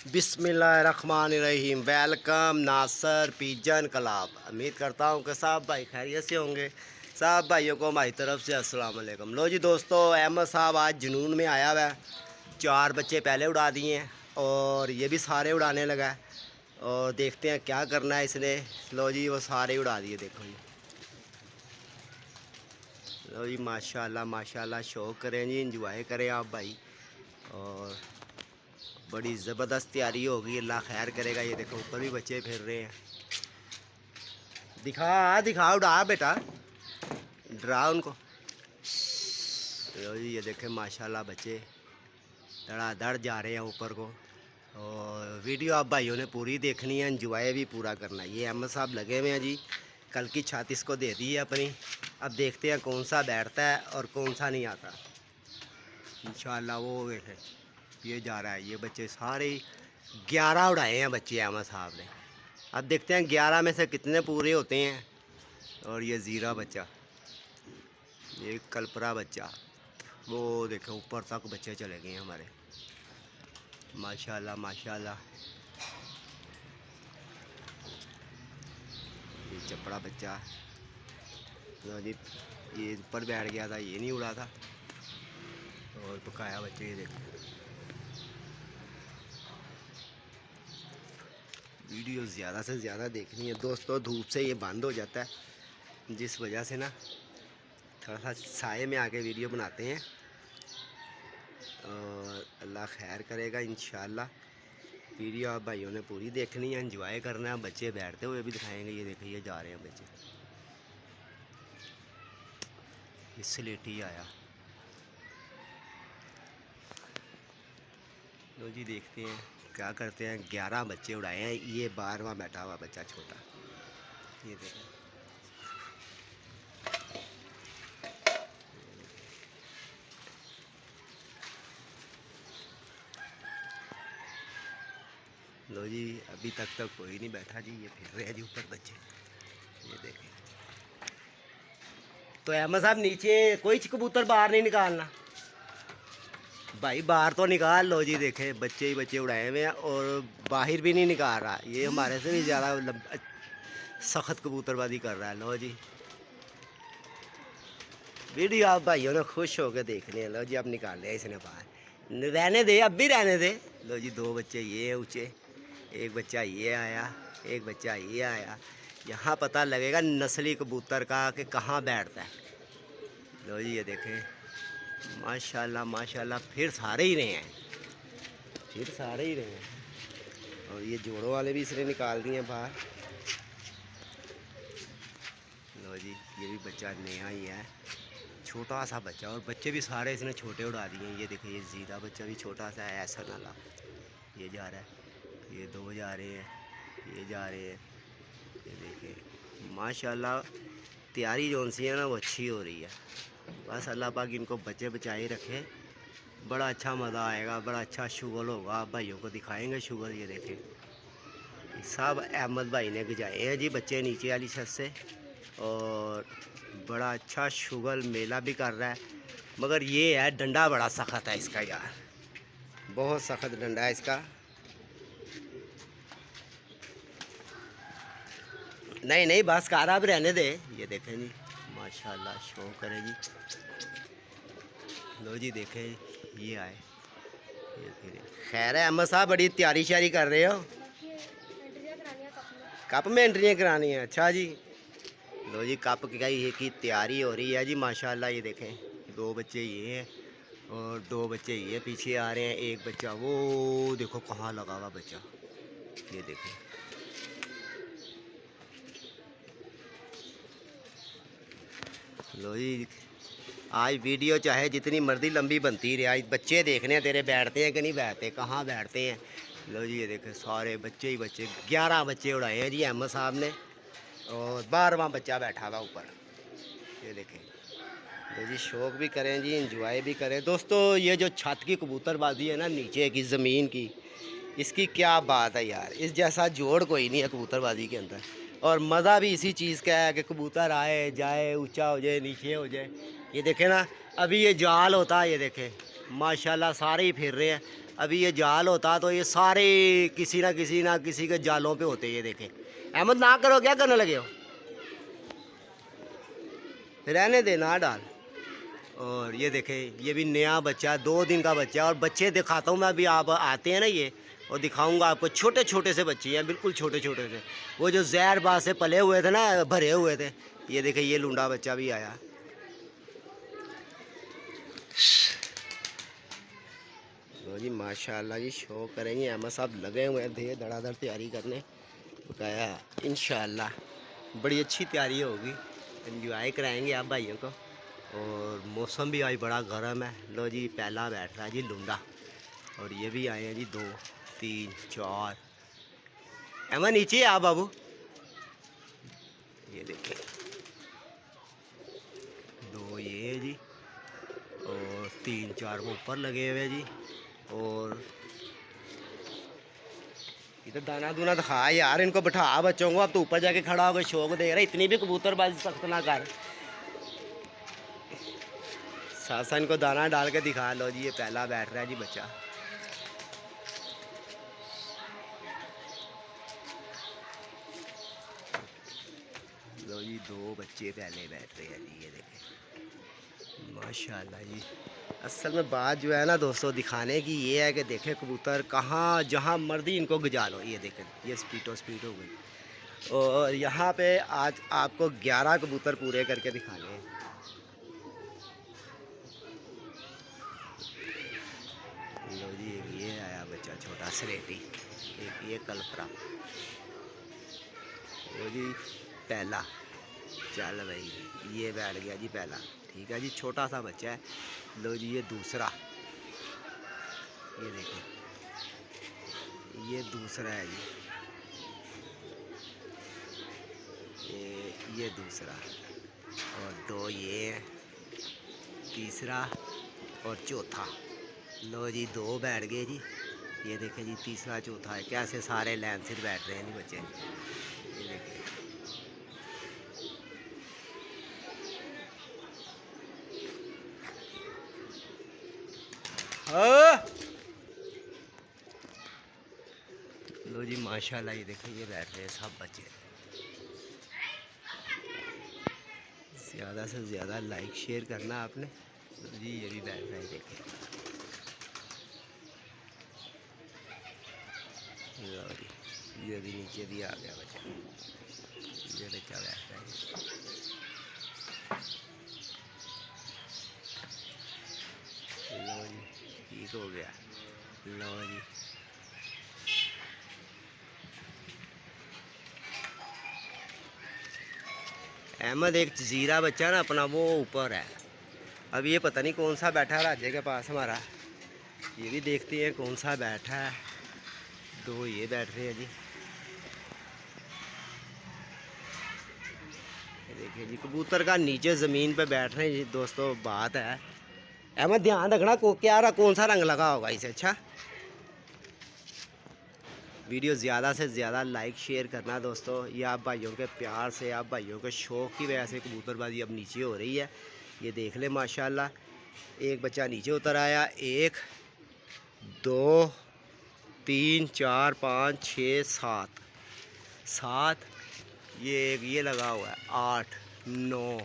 बिस्मिल्लाहिर्रहमानिर्रहीम। वेलकम नासर pigeon club. उम्मीद करता हूँ कि सब भाई खैरियत से होंगे। सब भाइयों को हमारी तरफ से अस्सलाम वालेकुम। लो जी दोस्तों, अहमद साहब आज जुनून में आया हुआ है। 4 बच्चे पहले उड़ा दिए हैं और ये भी सारे उड़ाने लगा है। और देखते हैं क्या करना है इसने। लो जी वो सारे उड़ा दिए, देखो जी। लो जी माशाल्लाह माशाल्लाह, शौक़ करें जी, इंजॉय करें आप भाई। और बड़ी ज़बरदस्त तैयारी होगी, अल्लाह खैर करेगा। ये देखो ऊपर भी बच्चे फिर रहे हैं। दिखा दिखा, उड़ा बेटा, डरा उनको। ये देखे माशाल्लाह बच्चे धड़ाधड़ जा रहे हैं ऊपर को। और वीडियो आप भाइयों ने पूरी देखनी है, इंजॉय भी पूरा करना है। ये अहमद साहब लगे हुए हैं जी, कल की छत इसको दे दी है अपनी। अब देखते हैं कौन सा बैठता है और कौन सा नहीं आता। इंशाल्लाह वो देखे ये जा रहा है। ये बच्चे सारे 11 उड़ाए हैं बच्चे अहमद साहब ने। अब देखते हैं 11 में से कितने पूरे होते हैं। और ये ज़ीरा बच्चा, ये कलपरा बच्चा, वो देखो ऊपर तक बच्चे चले गए हैं हमारे। माशाल्लाह माशाल्लाह। ये चपड़ा बच्चा तो जी, ये ऊपर बैठ गया था, ये नहीं उड़ा था। और पकाया बच्चे, ये देखो। वीडियो ज़्यादा से ज़्यादा देखनी है दोस्तों। धूप से ये बंद हो जाता है, जिस वजह से ना थोड़ा सा साए में आके वीडियो बनाते हैं। और अल्लाह खैर करेगा इंशाल्लाह। वीडियो आप भाइयों ने पूरी देखनी है, एंजॉय करना है। बच्चे बैठते हुए भी दिखाएंगे। ये देखिए ये जा रहे हैं बच्चे। ये स्लेटी आया। लो जी देखते हैं क्या करते हैं। 11 बच्चे उड़ाए हैं, ये 12वां बैठा हुआ बच्चा छोटा। ये देखो लो जी, अभी तक तो कोई नहीं बैठा जी। ये फिर रहे हैं जी ऊपर बच्चे, ये देखें। तो अहमद साहब नीचे कोई कबूतर बाहर नहीं निकालना भाई, बाहर तो निकाल। लो जी देखे बच्चे ही बच्चे उड़ाए हुए हैं और बाहर भी नहीं निकाल रहा। ये हमारे से भी ज़्यादा सख्त कबूतरबाजी कर रहा है। लो जी वीडियो आप भाइयों ने खुश होकर देखनी है। लो जी अब निकाल लिया इसने बाहर, रहने दे, अब भी रहने दे। लो जी 2 बच्चे ये ऊँचे, एक बच्चा ये आया, एक बच्चा ये आया। यहाँ पता लगेगा नस्ली कबूतर का कि कहाँ बैठता है। लो जी ये देखें माशाल्लाह माशाल्लाह, फिर सारे ही रहे हैं, फिर सारे ही रहे हैं। और ये जोड़ों वाले भी इसने निकाल दिए हैं बाहर। लो जी ये भी बच्चा नया ही है, छोटा सा बच्चा। और बच्चे भी सारे इसने छोटे उड़ा दिए हैं। ये देखिए ये ज़ीरा बच्चा भी छोटा सा है, ऐसा नाला। ये जा रहा है, ये 2 जा रहे हैं, ये जा रहे हैं। ये देखिए माशाल्लाह तैयारी जो सी है ना वो अच्छी हो रही है। बस अल्लाह पाक इनको बच्चे बचाए रखे। बड़ा अच्छा मज़ा आएगा, बड़ा अच्छा शुगल होगा। आप भाइयों को दिखाएंगे शुगल। ये देखें सब अहमद भाई ने गिजाए हैं जी बच्चे नीचे वाली छत से। और बड़ा अच्छा शुगल मेला भी कर रहा है। मगर ये है डंडा बड़ा सख्त है इसका यार, बहुत सख्त डंडा है इसका। नहीं नहीं बस कारा भी रहने दे। ये देखें जी माशाल्लाह, शो करे जी। लो जी देखें ये आए, ये फिर खैर है। अहमद साहब बड़ी तैयारी श्यारी कर रहे हो, कप में एंट्रियाँ करानी है। अच्छा जी, लो जी कप की तैयारी हो रही है जी माशाल्लाह। ये देखें 2 बच्चे ये हैं और 2 बच्चे ये पीछे आ रहे हैं। एक बच्चा वो देखो कहाँ लगा हुआ बच्चा, ये देखें। लो जी आज वीडियो चाहे जितनी मर्जी लंबी बनती रहे, आज बच्चे देखने हैं तेरे बैठते हैं कि नहीं बैठते, कहाँ बैठते हैं। लो जी ये देखें सारे बच्चे ही बच्चे, 11 बच्चे उड़ाए हैं जी अहमद साहब ने। और 12वां बच्चा बैठा हुआ ऊपर, ये देखें। तो जी शौक़ भी करें जी, इंजॉय भी करें दोस्तों। ये जो छत की कबूतरबाजी है ना, नीचे की ज़मीन की, इसकी क्या बात है यार। इस जैसा जोड़ कोई नहीं है कबूतरबाजी के अंदर। और मज़ा भी इसी चीज़ का है कि कबूतर आए जाए, ऊंचा हो जाए नीचे हो जाए। ये देखें ना, अभी ये जाल होता है, ये देखें माशाल्लाह सारे ही फिर रहे हैं। अभी ये जाल होता तो ये सारे किसी ना किसी के जालों पे होते। ये देखें अहमद, ना करो, क्या करने लगे हो, रहने दे, ना डाल। और ये देखें ये भी नया बच्चा है, 2 दिन का बच्चा है। और बच्चे दिखाता हूँ मैं अभी, आप आते हैं ना ये, और दिखाऊंगा आपको। छोटे छोटे से बच्चे हैं, बिल्कुल छोटे छोटे से, वो जो जहरबाज से पले हुए थे ना, भरे हुए थे। ये देखें ये लूंडा बच्चा भी आया। लो जी माशाल्लाह जी, शो करेंगे। अहमद साहब लगे हुए हैं धीरे धड़ाधड़ तैयारी करने, बकाया इंशाल्लाह बड़ी अच्छी तैयारी होगी, एंजॉय कराएंगे आप भाइयों को। और मौसम भी आज बड़ा गर्म है। लो जी पहला बैठ रहा है जी लुंडा, और ये भी आए हैं जी 2 3 4। अहमद नीचे आ बाबू, ये देखें 2 ये जी, और 3 4 वो ऊपर लगे हुए जी। और इधर दाना दूना दिखा यार, इनको बैठा बच्चों को। अब तो ऊपर जाके खड़ा होकर शौक दे रहा है, इतनी भी कबूतरबाजी सख्त ना कर, साथ इनको दाना डाल के दिखा। लो जी ये पहला बैठ रहा है जी बच्चा। लो जी 2 बच्चे पहले बैठ रहे हैं जी, ये देखें माशाल्लाह जी। असल में बात जो है ना दोस्तों, दिखाने की ये है कि देखें कबूतर कहाँ जहाँ मर्जी इनको गुजा लो। ये देखें ये स्पीड हो गई। और यहाँ पे आज आपको 11 कबूतर पूरे करके दिखाने हैं। लो जी ये आया बच्चा छोटा सलेटी, एक ये कल्परा। लो जी पहला, चल भाई ये बैठ गया जी पहला, ठीक है जी, छोटा सा बच्चा है। लो जी ये दूसरा, ये देखो ये दूसरा है जी, ये दूसरा, और 2 ये, तीसरा और चौथा। लो जी 2 बैठ गए जी, ये देखें जी तीसरा चौथा है, कैसे सारे लाइन से बैठ रहे हैं जी बच्चे, ये देखें। हाँ लो जी माशाल्लाह, ये देखें ये बैठ रहे हैं सब बच्चे। ज़्यादा से ज़्यादा लाइक शेयर करना आपने। लो जी ये भी बैठ रहा है, देखें। लो जी ये भी नीचे भी आ गया बच्चा, ये बच्चा बैठ रहा है। लो जी ठीक हो गया। लो जी अहमद, एक जीरा बच्चा ना अपना वो ऊपर है। अब ये पता नहीं कौन सा बैठा है राजे के पास हमारा, ये भी देखते हैं कौन सा बैठा है। 2 ये बैठ रहे हैं जी, देखिए जी कबूतर का नीचे ज़मीन पे बैठ रहे हैं जी दोस्तों, बात है। अहमद ध्यान रखना को क्या रहा, कौन सा रंग लगा होगा इसे। अच्छा वीडियो ज़्यादा से ज़्यादा लाइक शेयर करना दोस्तों, ये आप भाइयों के प्यार से, आप भाइयों के शौक़ की वजह से कबूतरबाजी अब नीचे हो रही है। ये देख ले माशाल्लाह, एक बच्चा नीचे उतर आया, 1 2 3 4 5 6 7, ये एक ये लगा हुआ है, 8 9